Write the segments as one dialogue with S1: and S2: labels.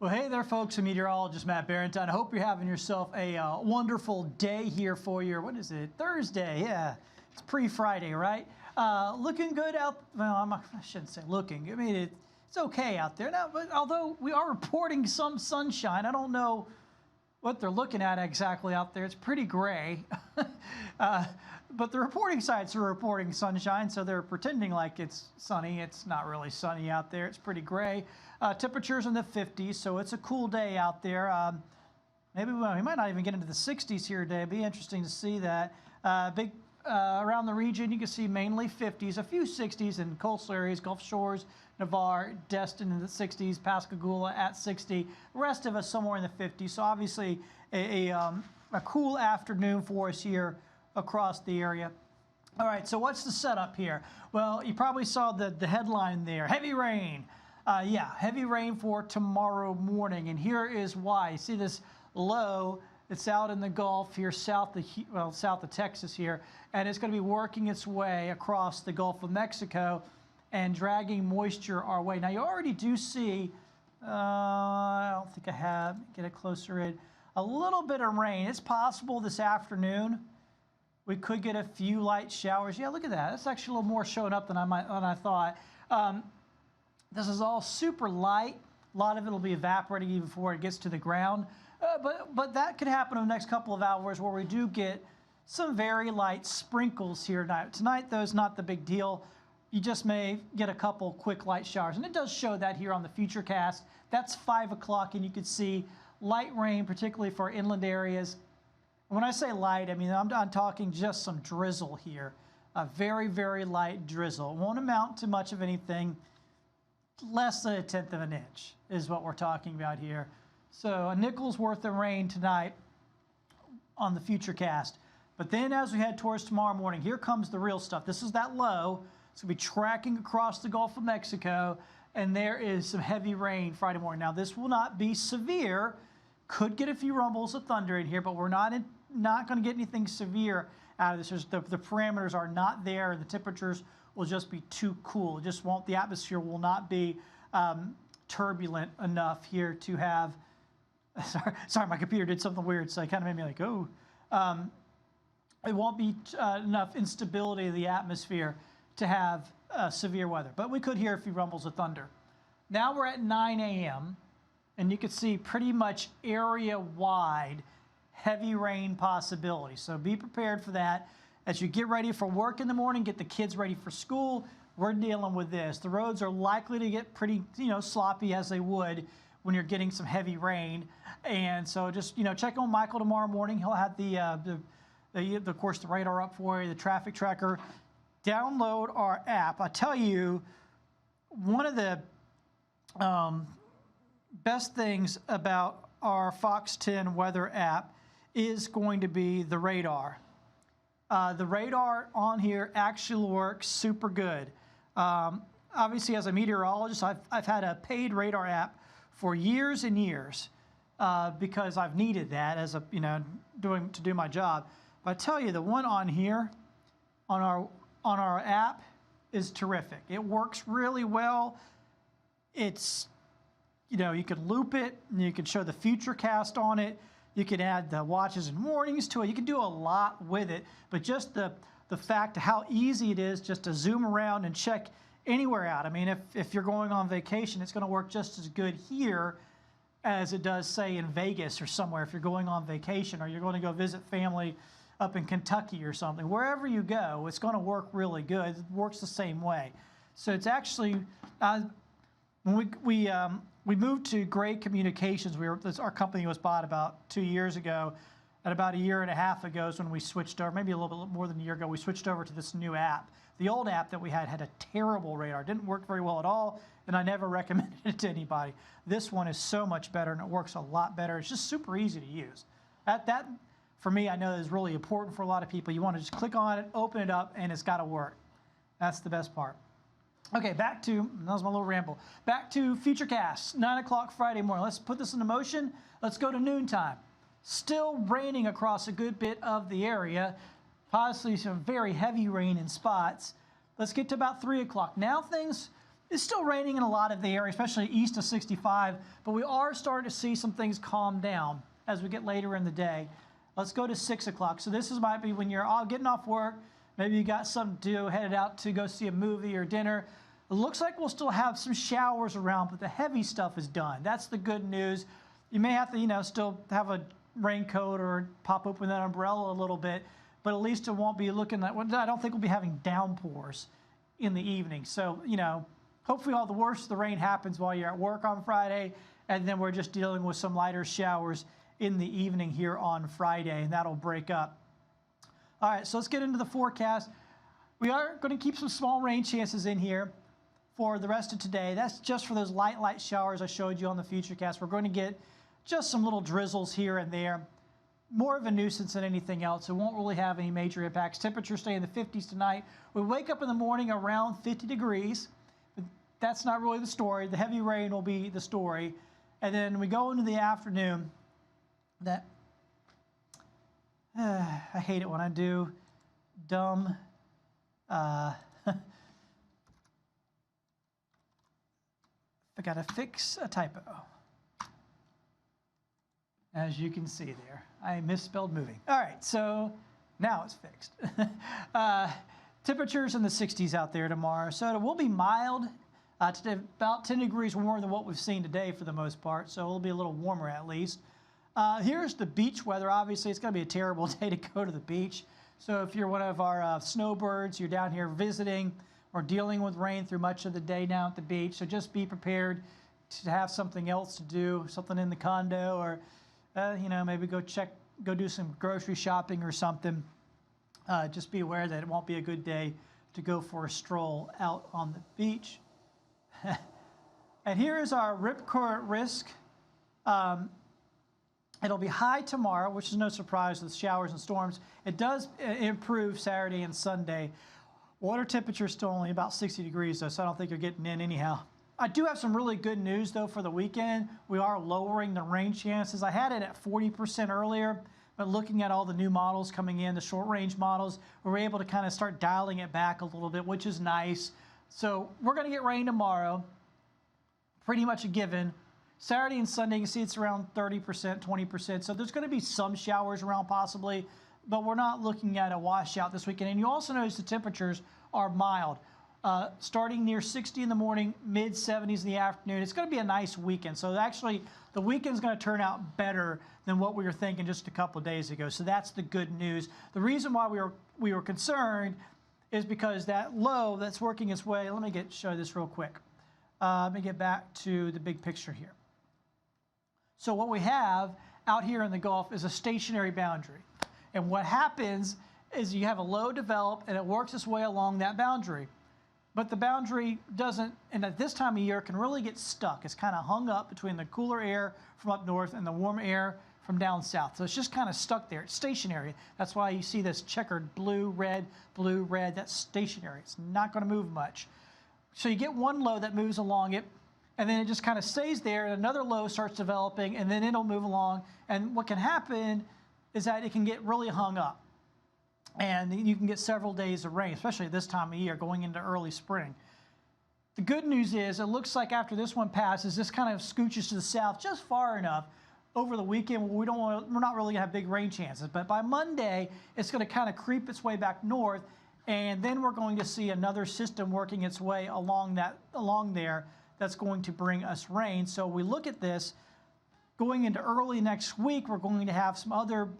S1: Well, hey there, folks. I'm meteorologist Matt Barrington. I hope you're having yourself a wonderful day here for your, what is it, Thursday? Yeah, it's pre-Friday, right? Looking good out, well, I shouldn't say looking. I mean, it's okay out there now, but although we are reporting some sunshine, I don't know what they're looking at exactly out there. It's pretty gray. But the reporting sites are reporting sunshine, so they're pretending like it's sunny. It's not really sunny out there. It's pretty gray. Temperatures in the 50s, so it's a cool day out there. Maybe we might not even get into the 60s here today. It'd be interesting to see that. Around the region, you can see mainly 50s, a few 60s in coastal areas, Gulf Shores, Navarre, Destin in the 60s, Pascagoula at 60. The rest of us somewhere in the 50s. So obviously a cool afternoon for us here across the area. All right, so what's the setup here? Well, you probably saw the headline there, heavy rain. Yeah, heavy rain for tomorrow morning, and here is why. You see this low, it's out in the Gulf here, south of Texas here, and it's going to be working its way across the Gulf of Mexico and dragging moisture our way. Now, you already do see, I don't think I have, get it closer in, a little bit of rain. It's possible this afternoon we could get a few light showers. Yeah, look at that. It's actually a little more showing up than I thought. This is all super light. A lot of it will be evaporating even before it gets to the ground. But that could happen in the next couple of hours where we do get some very light sprinkles here tonight. Tonight, though, is not the big deal. You just may get a couple quick light showers. And it does show that here on the Futurecast. That's 5 o'clock, and you can see light rain, particularly for inland areas. When I say light, I mean I'm talking just some drizzle here. A very, very light drizzle. It won't amount to much of anything. Less than 1/10 of an inch is what we're talking about here. So a nickel's worth of rain tonight on the Futurecast. But then as we head towards tomorrow morning, here comes the real stuff. This is that low. It's going to be tracking across the Gulf of Mexico, and there is some heavy rain Friday morning. Now, this will not be severe. Could get a few rumbles of thunder in here, but we're not going to get anything severe out of this. The parameters are not there. The temperatures will just be too cool. It just won't. The atmosphere will not be turbulent enough here to have. Sorry, my computer did something weird, so it kind of made me like, oh. It won't be enough instability of the atmosphere to have severe weather, but we could hear a few rumbles of thunder. Now we're at 9 a.m. and you can see pretty much area-wide heavy rain possibility. So be prepared for that. As you get ready for work in the morning, get the kids ready for school, we're dealing with this. The roads are likely to get pretty, sloppy as they would when you're getting some heavy rain. And so just, check on Michael tomorrow morning. He'll have of course, the radar up for you, the traffic tracker. Download our app. I tell you, one of the best things about our Fox 10 weather app is going to be the radar. The radar on here actually works super good. Obviously, as a meteorologist, I've had a paid radar app for years and years because I've needed that as a to do my job. But I tell you, the one on here, on our app, is terrific. It works really well. It's you can loop it, and you can show the Futurecast on it. You can add the watches and warnings to it. You can do a lot with it. But just the fact of how easy it is just to zoom around and check anywhere out. I mean, if you're going on vacation, it's going to work just as good here as it does, say, in Vegas or somewhere if you're going on vacation, or you're going to go visit family up in Kentucky or something. Wherever you go, it's going to work really good. It works the same way. So it's actually, when we moved to Gray Communications, our company was bought about 2 years ago, and about a year and a half ago is when we switched over, maybe a little bit more than a year ago, we switched over to this new app. The old app that we had a terrible radar. It didn't work very well at all, and I never recommended it to anybody. This one is so much better, and it works a lot better. It's just super easy to use. That for me, I know is really important for a lot of people. You want to just click on it, open it up, and it's got to work. That's the best part. Okay, that was my little ramble. Back to Futurecast, 9 o'clock Friday morning. Let's put this into motion. Let's go to noontime. Still raining across a good bit of the area. Possibly some very heavy rain in spots. Let's get to about 3 o'clock. Now things It's still raining in a lot of the area, especially east of 65, but we are starting to see some things calm down as we get later in the day. Let's go to 6 o'clock. So this might be when you're all getting off work. Maybe you got something to do, headed out to go see a movie or dinner. It looks like we'll still have some showers around, but the heavy stuff is done. That's the good news. You may have to, still have a raincoat or pop open that umbrella a little bit, but at least it won't be looking like, I don't think we'll be having downpours in the evening. So, hopefully all the worst of the rain happens while you're at work on Friday, and then we're just dealing with some lighter showers in the evening here on Friday, and that'll break up. All right, so let's get into the forecast. We are going to keep some small rain chances in here for the rest of today. That's just for those light showers I showed you on the Futurecast. We're going to get just some little drizzles here and there. More of a nuisance than anything else. It won't really have any major impacts. Temperatures stay in the 50s tonight. We wake up in the morning around 50 degrees. But that's not really the story. The heavy rain will be the story. And then we go into the afternoon. I hate it when I do dumb I gotta fix a typo. As you can see there, I misspelled moving. All right, so now it's fixed. Temperatures in the 60s out there tomorrow. So it will be mild, today about 10 degrees warmer than what we've seen today for the most part. So it'll be a little warmer at least. Here's the beach weather. Obviously, it's going to be a terrible day to go to the beach. So if you're one of our snowbirds, you're down here visiting or dealing with rain through much of the day down at the beach. So just be prepared to have something else to do, something in the condo, or maybe go do some grocery shopping or something. Just be aware that it won't be a good day to go for a stroll out on the beach. And here is our rip current risk. It'll be high tomorrow, which is no surprise with showers and storms. It does improve Saturday and Sunday. Water temperature is still only about 60 degrees, though, so I don't think you're getting in anyhow. I do have some really good news, though, for the weekend. We are lowering the rain chances. I had it at 40% earlier, but looking at all the new models coming in, the short-range models, we were able to kind of start dialing it back a little bit, which is nice. So we're going to get rain tomorrow, pretty much a given. Saturday and Sunday, you can see it's around 30%, 20%. So there's going to be some showers around possibly, but we're not looking at a washout this weekend. And you also notice the temperatures are mild. Starting near 60 in the morning, mid-70s in the afternoon. It's going to be a nice weekend. So actually, the weekend's going to turn out better than what we were thinking just a couple of days ago. So that's the good news. The reason why we were concerned is because that low that's working its way. Let me show this real quick. Let me get back to the big picture here. So what we have out here in the Gulf is a stationary boundary. And what happens is you have a low develop and it works its way along that boundary. But the boundary doesn't, and at this time of year, can really get stuck. It's kind of hung up between the cooler air from up north and the warm air from down south. So it's just kind of stuck there. It's stationary. That's why you see this checkered blue, red, that's stationary. It's not going to move much. So you get one low that moves along it, and then it just kind of stays there, and another low starts developing, and then it'll move along. And what can happen is that it can get really hung up. And you can get several days of rain, especially this time of year, going into early spring. The good news is it looks like after this one passes, this kind of scooches to the south just far enough over the weekend where we're not really going to have big rain chances. But by Monday, it's going to kind of creep its way back north, and then we're going to see another system working its way along there that's going to bring us rain. So we look at this, going into early next week, we're going to have some other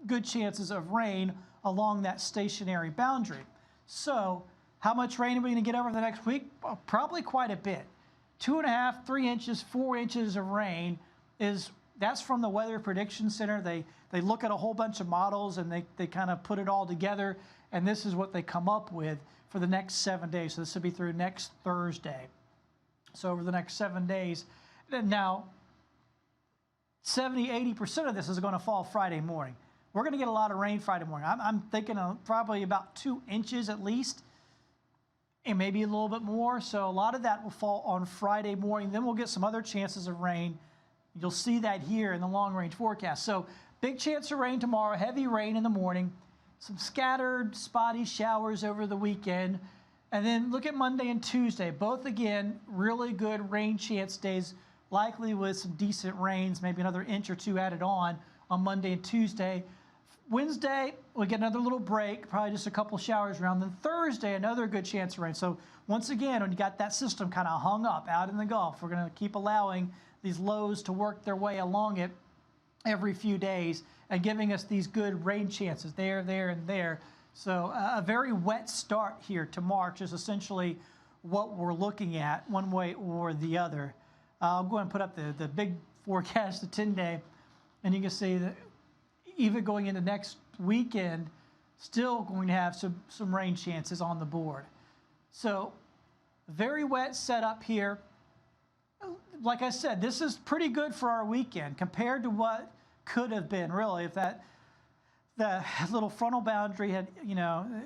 S1: good chances of rain along that stationary boundary. So how much rain are we going to get over the next week? Well, probably quite a bit. 2.5, 3 inches, 4 inches of rain that's from the Weather Prediction Center. They look at a whole bunch of models and they kind of put it all together, and this is what they come up with for the next 7 days. So this will be through next Thursday. So over the next 7 days. Now, 70–80% of this is going to fall Friday morning. We're going to get a lot of rain Friday morning. I'm thinking of probably about 2 inches at least, and maybe a little bit more. So a lot of that will fall on Friday morning. Then we'll get some other chances of rain. You'll see that here in the long-range forecast. So big chance of rain tomorrow, heavy rain in the morning, some scattered spotty showers over the weekend. And then look at Monday and Tuesday. Both, again, really good rain chance days, likely with some decent rains, maybe another inch or two added on Monday and Tuesday. Wednesday, we get another little break, probably just a couple showers around. Then Thursday, another good chance of rain. So once again, when you got that system kind of hung up out in the Gulf, we're going to keep allowing these lows to work their way along it every few days and giving us these good rain chances there, and there. So a very wet start here to March is essentially what we're looking at one way or the other. I'll go ahead and put up the big forecast, the 10-day, and you can see that even going into next weekend, still going to have some rain chances on the board. So very wet setup here. Like I said, this is pretty good for our weekend compared to what could have been, really, if that little frontal boundary had,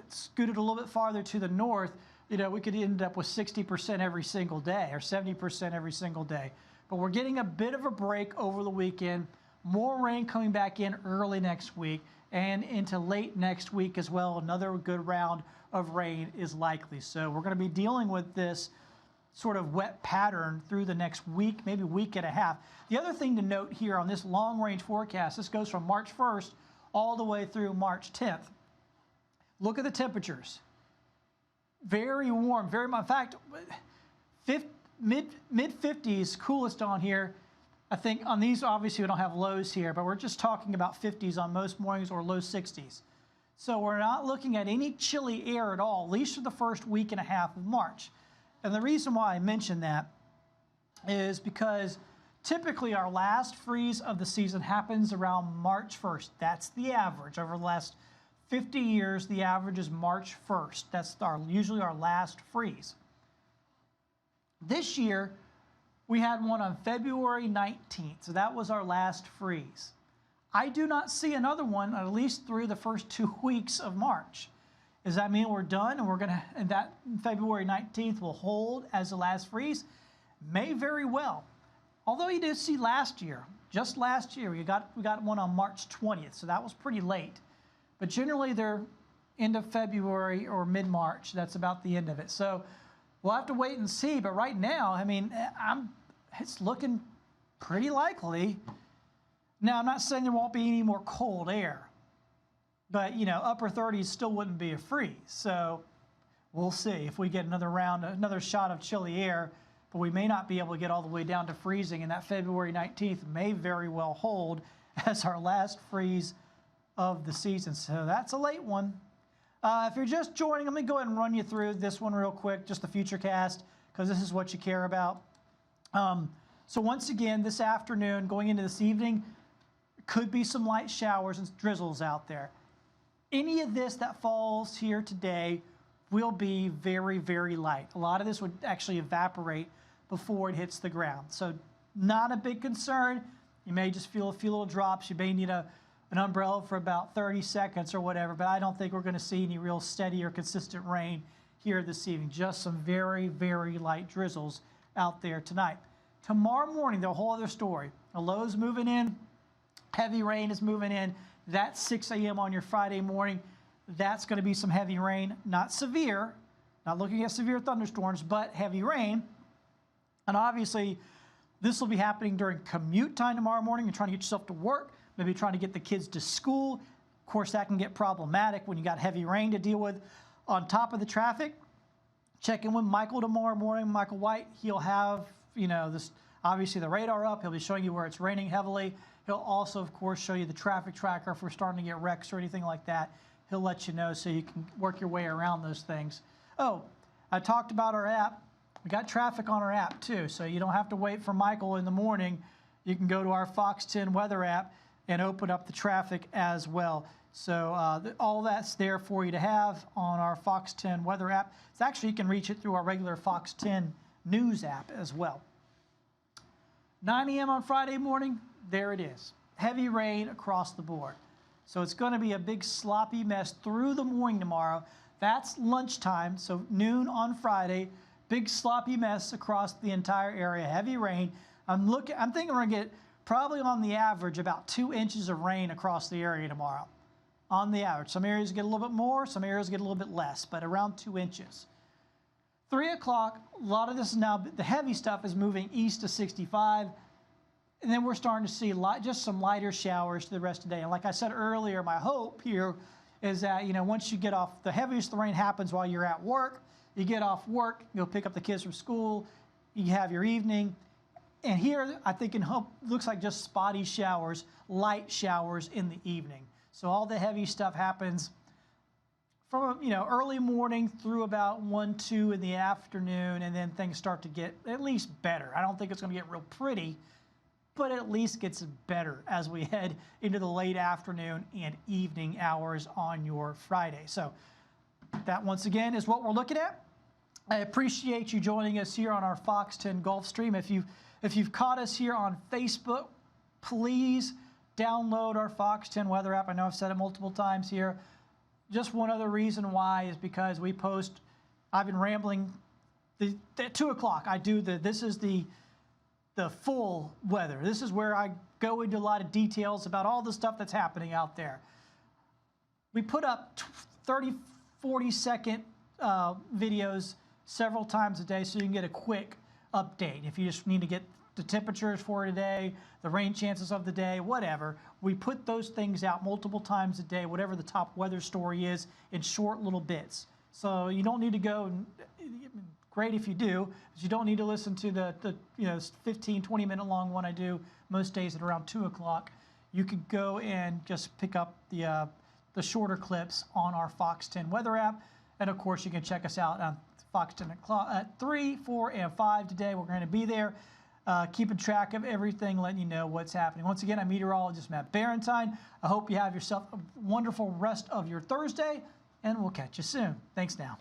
S1: scooted a little bit farther to the north. We could end up with 60% every single day or 70% every single day. But we're getting a bit of a break over the weekend. More rain coming back in early next week and into late next week as well. Another good round of rain is likely. So we're going to be dealing with this sort of wet pattern through the next week, maybe week and a half. The other thing to note here on this long-range forecast, this goes from March 1st all the way through March 10th. Look at the temperatures. Very warm, very much. In fact, mid-50s, coolest on here. I think on these, obviously, we don't have lows here, but we're just talking about 50s on most mornings or low 60s. So we're not looking at any chilly air at all, at least for the first week and a half of March. And the reason why I mention that is because typically our last freeze of the season happens around March 1st. That's the average. Over the last 50 years, the average is March 1st. That's usually our last freeze. This year, we had one on February 19th, so that was our last freeze. I do not see another one at least through the first 2 weeks of March. Does that mean we're done and that February 19th will hold as the last freeze? May very well. Although you did see just last year, we got one on March 20th, so that was pretty late. But generally they're end of February or mid-March. That's about the end of it. So we'll have to wait and see. But right now, it's looking pretty likely. Now, I'm not saying there won't be any more cold air, but, upper 30s still wouldn't be a freeze. So we'll see if we get another shot of chilly air, but we may not be able to get all the way down to freezing, and that February 19th may very well hold as our last freeze of the season. So that's a late one. If you're just joining, let me go ahead and run you through this one real quick, just the Futurecast, because this is what you care about. So once again, this afternoon, going into this evening, could be some light showers and drizzles out there. Any of this that falls here today will be very, very light. A lot of this would actually evaporate before it hits the ground. So not a big concern. You may just feel a few little drops. You may need an umbrella for about 30 seconds or whatever, but I don't think we're going to see any real steady or consistent rain here this evening. Just some very, very light drizzles out there tonight. Tomorrow morning, the whole other story. The low's moving in. Heavy rain is moving in. That's 6 a.m. on your Friday morning. That's going to be some heavy rain. Not severe. Not looking at severe thunderstorms, but heavy rain. And obviously, this will be happening during commute time tomorrow morning. You're trying to get yourself to work, maybe trying to get the kids to school. Of course, that can get problematic when you got heavy rain to deal with. On top of the traffic, check in with Michael tomorrow morning. Michael White, he'll have, this obviously the radar up. He'll be showing you where it's raining heavily. He'll also, of course, show you the traffic tracker if we're starting to get wrecks or anything like that. He'll let you know so you can work your way around those things. Oh, I talked about our app. We got traffic on our app too, so you don't have to wait for Michael in the morning. You can go to our Fox 10 weather app and open up the traffic as well. So all that's there for you to have on our Fox 10 weather app. It's actually, you can reach it through our regular Fox 10 news app as well. 9 a.m. on Friday morning, there it is. Heavy rain across the board. So it's going to be a big sloppy mess through the morning tomorrow. That's lunchtime, so noon on Friday. Big sloppy mess across the entire area. Heavy rain. I'm thinking we're going to get probably on the average about 2 inches of rain across the area tomorrow. On the average. Some areas get a little bit more, some areas get a little bit less, but around 2 inches. 3 o'clock, a lot of this is now, the heavy stuff is moving east to 65. And then we're starting to see just some lighter showers to the rest of the day. And like I said earlier, my hope here is that, once you get off, the heaviest of the rain happens while you're at work. You get off work, you'll pick up the kids from school, you have your evening. And here, I think looks like just spotty showers, light showers in the evening. So all the heavy stuff happens from early morning through about 1, 2 in the afternoon, and then things start to get at least better. I don't think it's going to get real pretty, but at least gets better as we head into the late afternoon and evening hours on your Friday. So that, once again, is what we're looking at. I appreciate you joining us here on our Fox 10 Golf stream. If you've caught us here on Facebook, please download our Fox 10 weather app. I know I've said it multiple times here. Just one other reason why is because we post, I've been rambling, at 2 o'clock I do this is the full weather. This is where I go into a lot of details about all the stuff that's happening out there. We put up 30, 40-second videos several times a day so you can get a quick update. If you just need to get the temperatures for today, the rain chances of the day, whatever, we put those things out multiple times a day, whatever the top weather story is, in short little bits. So you don't need to go, great if you do, but you don't need to listen to the 15, 20-minute long one I do most days at around 2 o'clock. You could go and just pick up the shorter clips on our Fox 10 weather app. And of course, you can check us out on Fox 10 at 3, 4, and 5 today. We're going to be there, keeping track of everything, letting you know what's happening. Once again, I'm meteorologist Matt Barentine. I hope you have yourself a wonderful rest of your Thursday, and we'll catch you soon. Thanks now.